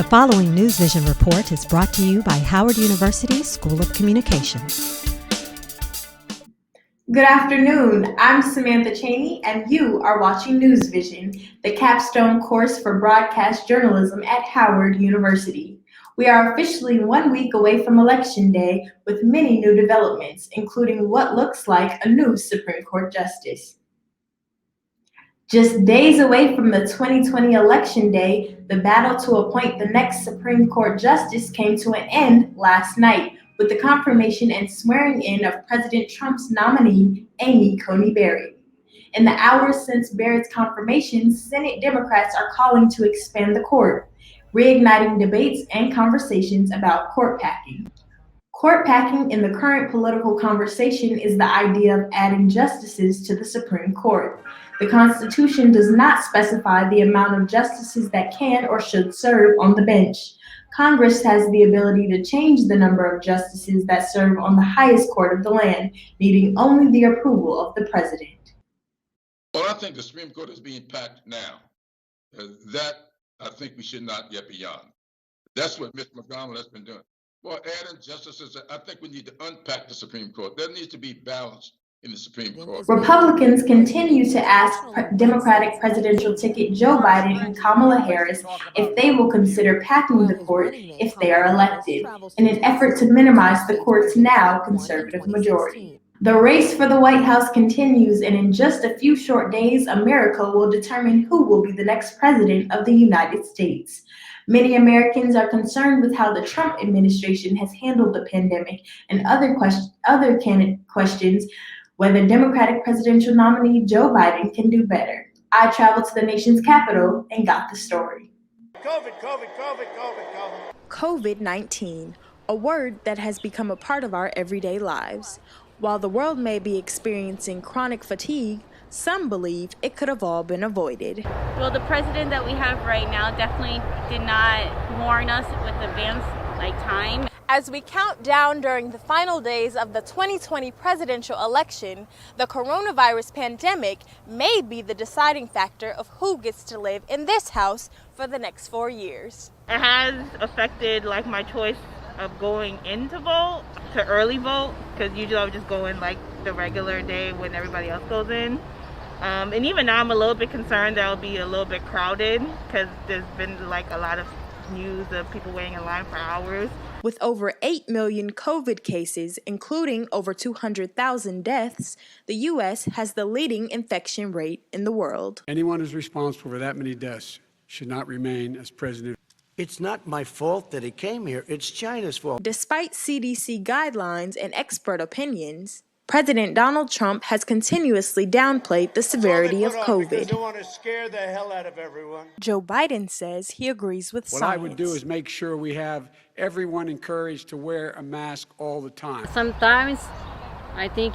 The following NewsVision report is brought to you by Howard University School of Communications. Good afternoon. I'm Samantha Chaney, and you are watching NewsVision, the capstone course for broadcast journalism at Howard University. We are officially 1 week away from Election Day with many new developments, including what looks like a new Supreme Court justice. Just days away from the 2020 Election Day, the battle to appoint the next Supreme Court justice came to an end last night with the confirmation and swearing in of President Trump's nominee, Amy Coney Barrett. In the hours since Barrett's confirmation, Senate Democrats are calling to expand the court, reigniting debates and conversations about court packing. Court packing in the current political conversation is the idea of adding justices to the Supreme Court. The Constitution does not specify the amount of justices that can or should serve on the bench. Congress has the ability to change the number of justices that serve on the highest court of the land, needing only the approval of the president. Well, I think the Supreme Court is being packed now. That I think we should not get beyond. That's what Mr. McDonald has been doing. Well, adding justices, I think we need to unpack the Supreme Court. There needs to be balance in the Supreme Court. Republicans continue to ask Democratic presidential ticket Joe Biden and Kamala Harris if they will consider packing the court if they are elected, in an effort to minimize the court's now conservative majority. The race for the White House continues, and in just a few short days, America will determine who will be the next president of the United States. Many Americans are concerned with how the Trump administration has handled the pandemic and other questions whether Democratic presidential nominee Joe Biden can do better. I traveled to the nation's capital and got the story. COVID-19, a word that has become a part of our everyday lives. While the world may be experiencing chronic fatigue, some believe it could have all been avoided. Well, the president that we have right now definitely did not warn us with advance time. As we count down during the final days of the 2020 presidential election, the coronavirus pandemic may be the deciding factor of who gets to live in this house for the next 4 years. It has affected my choice of going in to vote, to early vote, because usually I would just go in the regular day when everybody else goes in. And even now I'm a little bit concerned that it'll be a little bit crowded because there's been a lot of news of people waiting in line for hours. With over 8 million COVID cases, including over 200,000 deaths, the U.S. has the leading infection rate in the world. Anyone who's responsible for that many deaths should not remain as president. It's not my fault that he came here. It's China's fault. Despite CDC guidelines and expert opinions, President Donald Trump has continuously downplayed the severity of COVID. They want to scare the hell out of everyone. Joe Biden says he agrees with science. What I would do is make sure we have everyone encouraged to wear a mask all the time. Sometimes I think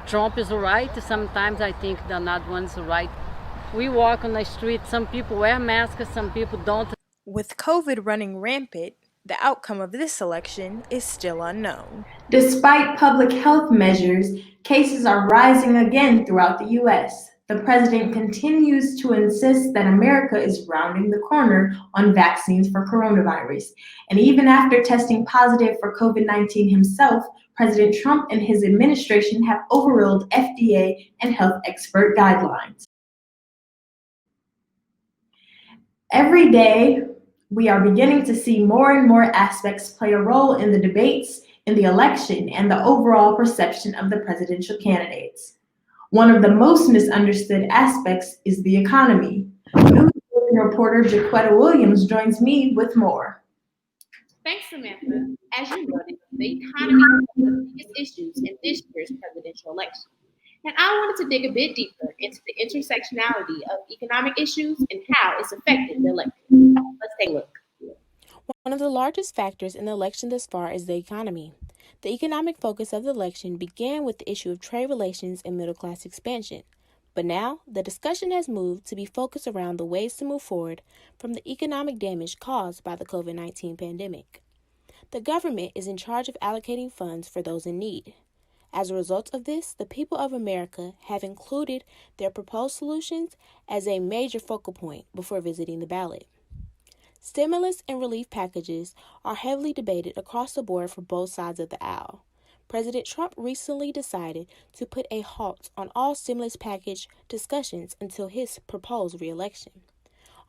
Trump is right. Sometimes I think the not one's right. We walk on the street. Some people wear masks, some people don't. With COVID running rampant, the outcome of this election is still unknown. Despite public health measures, cases are rising again throughout the U.S. The president continues to insist that America is rounding the corner on vaccines for coronavirus. And even after testing positive for COVID-19 himself, President Trump and his administration have overruled FDA and health expert guidelines. Every day, we are beginning to see more and more aspects play a role in the debates, in the election, and the overall perception of the presidential candidates. One of the most misunderstood aspects is the economy. NewsVision reporter Jaquatte Williams joins me with more. Thanks, Samantha. As you noted, the economy is one of the biggest issues in this year's presidential election. And I wanted to dig a bit deeper into the intersectionality of economic issues and how it's affected the election. Let's take a look. One of the largest factors in the election thus far is the economy. The economic focus of the election began with the issue of trade relations and middle-class expansion. But now, the discussion has moved to be focused around the ways to move forward from the economic damage caused by the COVID-19 pandemic. The government is in charge of allocating funds for those in need. As a result of this, the people of America have included their proposed solutions as a major focal point before visiting the ballot. Stimulus and relief packages are heavily debated across the board for both sides of the aisle. President Trump recently decided to put a halt on all stimulus package discussions until his proposed re-election.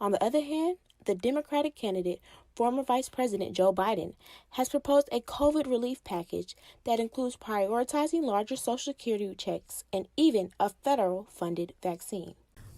On the other hand, the Democratic candidate, former Vice President Joe Biden, has proposed a COVID relief package that includes prioritizing larger Social Security checks and even a federal-funded vaccine.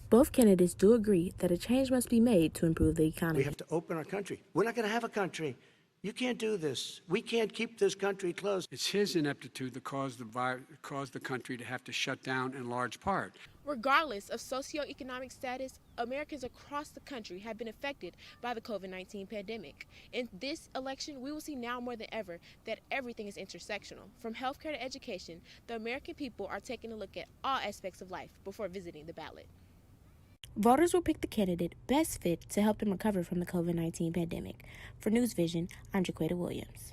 Both candidates do agree that a change must be made to improve the economy. We have to open our country. We're not going to have a country. You can't do this. We can't keep this country closed. It's his ineptitude that caused the country to have to shut down in large part. Regardless of socioeconomic status, Americans across the country have been affected by the COVID-19 pandemic. In this election, we will see now more than ever that everything is intersectional. From healthcare to education, the American people are taking a look at all aspects of life before visiting the ballot. Voters will pick the candidate best fit to help them recover from the COVID-19 pandemic. For NewsVision, I'm Jaquatte Williams.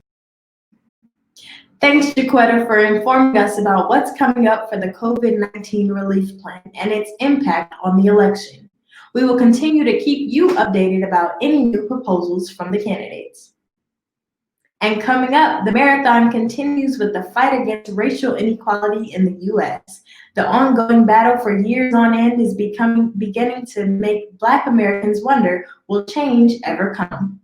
Thanks, Jaquatte, for informing us about what's coming up for the COVID-19 relief plan and its impact on the election. We will continue to keep you updated about any new proposals from the candidates. And coming up, the marathon continues with the fight against racial inequality in the U.S. The ongoing battle for years on end is beginning to make Black Americans wonder, will change ever come?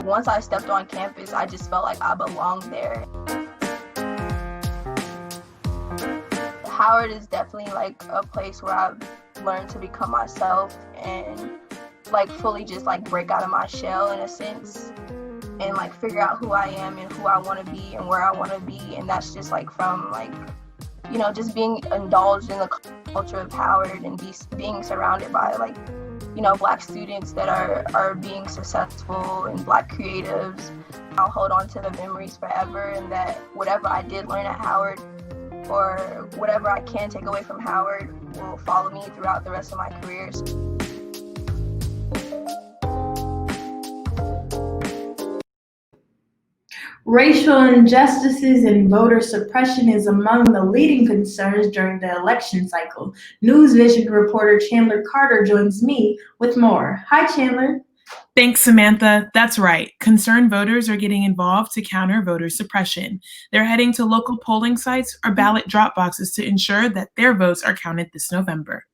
Once I stepped on campus, I just felt like I belonged there. Howard is definitely like a place where I've learned to become myself and like fully just like break out of my shell in a sense and like figure out who I am and who I want to be and where I want to be. And that's just like from like, you know, just being indulged in the culture of Howard and being surrounded by like, you know, Black students that are being successful and Black creatives. I'll hold on to the memories forever, and that whatever I did learn at Howard or whatever I can take away from Howard will follow me throughout the rest of my careers. Racial injustices and voter suppression is among the leading concerns during the election cycle. NewsVision reporter Chandler Carter joins me with more. Hi, Chandler. Thanks, Samantha. That's right. Concerned voters are getting involved to counter voter suppression. They're heading to local polling sites or ballot drop boxes to ensure that their votes are counted this November.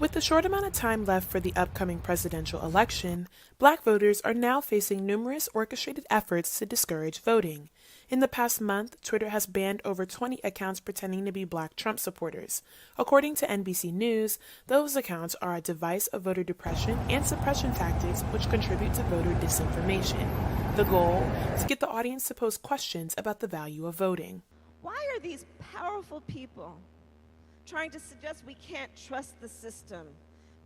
With the short amount of time left for the upcoming presidential election, Black voters are now facing numerous orchestrated efforts to discourage voting. In the past month, Twitter has banned over 20 accounts pretending to be Black Trump supporters. According to NBC News, those accounts are a device of voter depression and suppression tactics which contribute to voter disinformation. The goal is to get the audience to pose questions about the value of voting. Why are these powerful people trying to suggest we can't trust the system,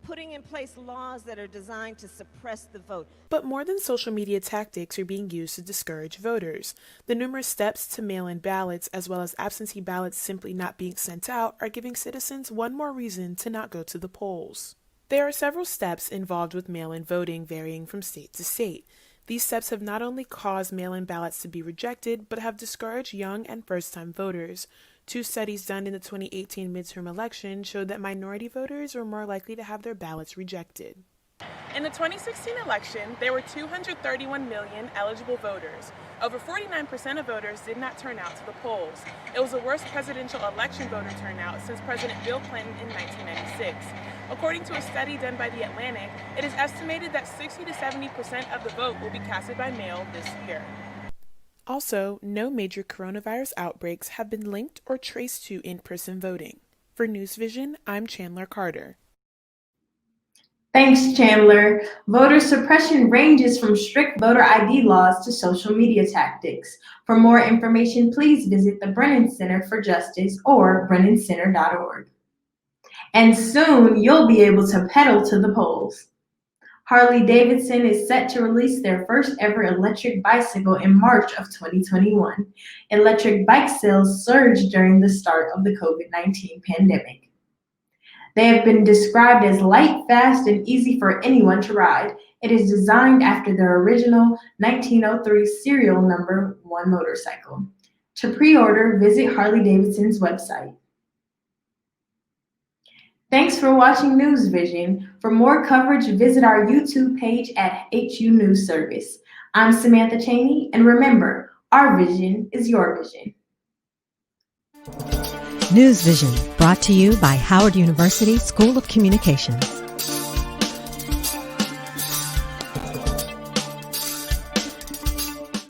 putting in place laws that are designed to suppress the vote? But more than social media tactics are being used to discourage voters. The numerous steps to mail-in ballots, as well as absentee ballots simply not being sent out, are giving citizens one more reason to not go to the polls. There are several steps involved with mail-in voting varying from state to state. These steps have not only caused mail-in ballots to be rejected, but have discouraged young and first-time voters. 2 studies done in the 2018 midterm election showed that minority voters were more likely to have their ballots rejected. In the 2016 election, there were 231 million eligible voters. Over 49% of voters did not turn out to the polls. It was the worst presidential election voter turnout since President Bill Clinton in 1996. According to a study done by The Atlantic, it is estimated that 60 to 70% of the vote will be casted by mail this year. Also, no major coronavirus outbreaks have been linked or traced to in-person voting. For NewsVision, I'm Chandler Carter. Thanks, Chandler. Voter suppression ranges from strict voter ID laws to social media tactics. For more information, please visit the Brennan Center for Justice or brennancenter.org. And soon, you'll be able to pedal to the polls. Harley-Davidson is set to release their first ever electric bicycle in March of 2021. Electric bike sales surged during the start of the COVID-19 pandemic. They have been described as light, fast, and easy for anyone to ride. It is designed after their original 1903 serial number 1 motorcycle. To pre-order, visit Harley-Davidson's website. Thanks for watching NewsVision. For more coverage, visit our YouTube page at HU News Service. I'm Samantha Chaney, and remember, our vision is your vision. NewsVision, brought to you by Howard University School of Communications.